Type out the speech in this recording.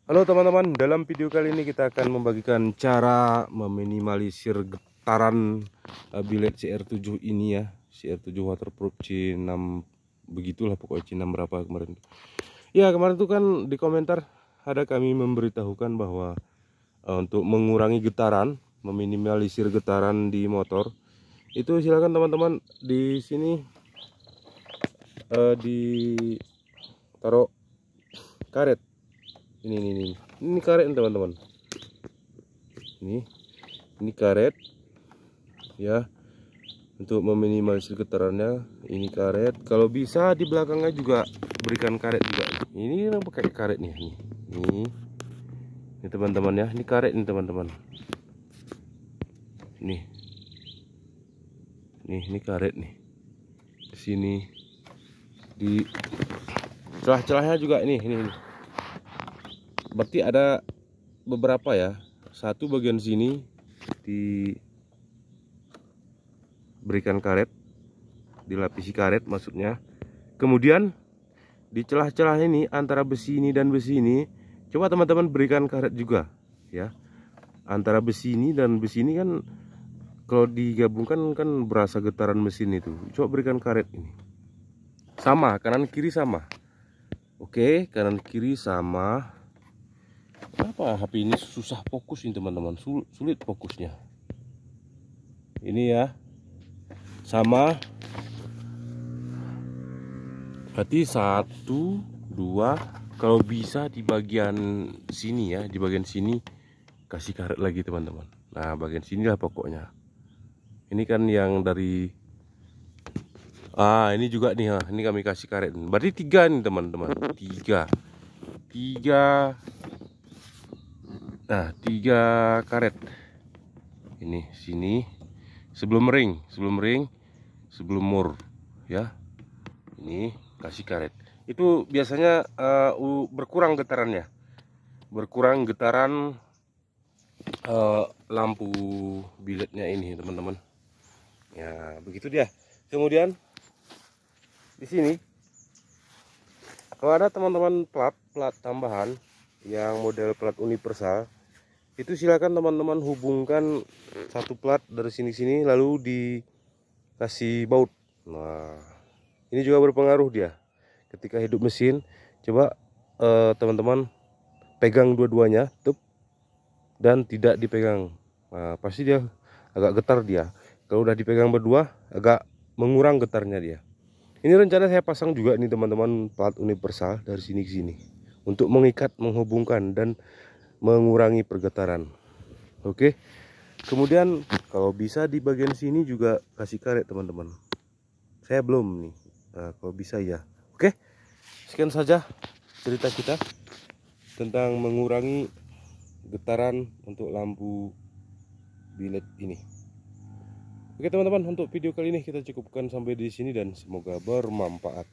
Halo teman-teman, dalam video kali ini kita akan membagikan cara meminimalisir getaran bilet CR7 ini ya. CR7 waterproof C6 begitulah, pokoknya C6 berapa kemarin. Ya, kemarin tuh kan di komentar ada kami memberitahukan bahwa untuk mengurangi getaran, meminimalisir getaran di motor, itu silakan teman-teman di sini ditaruh karet. Ini karet teman-teman. Ini karet ya, untuk meminimalisir getarannya. Ini karet, kalau bisa di belakangnya juga berikan karet juga. Ini yang pakai karet nih, ini teman-teman ya. Ini karet nih teman-teman. Ini karet nih. Di sini di celah-celahnya juga ini. Berarti ada beberapa ya. Satu bagian sini diberikan karet, dilapisi karet maksudnya. Kemudian di celah-celah ini antara besi ini dan besi ini, coba teman-teman berikan karet juga ya. Antara besi ini dan besi ini kan kalau digabungkan kan berasa getaran mesin itu. Coba berikan karet ini. Sama, kanan kiri sama. Oke, kanan kiri sama. Kenapa HP ini susah fokus ini teman-teman, sulit fokusnya. Ini ya, sama. Berarti 1, 2. Kalau bisa di bagian sini ya, di bagian sini kasih karet lagi teman-teman. Nah, bagian sinilah pokoknya. Ini kan yang dari ini juga nih, ini kami kasih karet. Berarti 3 nih teman-teman. 3. Nah, 3 karet. Ini sini sebelum ring, sebelum mur ya. Ini kasih karet. Itu biasanya berkurang getarannya. Berkurang getaran lampu biletnya ini, teman-teman. Ya, begitu dia. Kemudian di sini kalau ada teman-teman plat tambahan yang model plat universal, itu silakan teman-teman hubungkan satu plat dari sini lalu dikasih baut. Nah, ini juga berpengaruh dia ketika hidup mesin. Coba teman-teman pegang dua-duanya dan tidak dipegang. Nah, pasti dia agak getar dia. Kalau udah dipegang berdua agak mengurangi getarnya dia. Ini rencana saya pasang juga nih teman-teman plat universal dari sini ke sini untuk mengikat, menghubungkan dan mengurangi pergetaran. Oke. Kemudian kalau bisa di bagian sini juga kasih karet teman-teman. Saya belum nih. Nah, kalau bisa ya. Oke. Sekian saja cerita kita tentang mengurangi getaran untuk lampu bilet ini. Oke teman-teman, untuk video kali ini kita cukupkan sampai di sini dan semoga bermanfaat.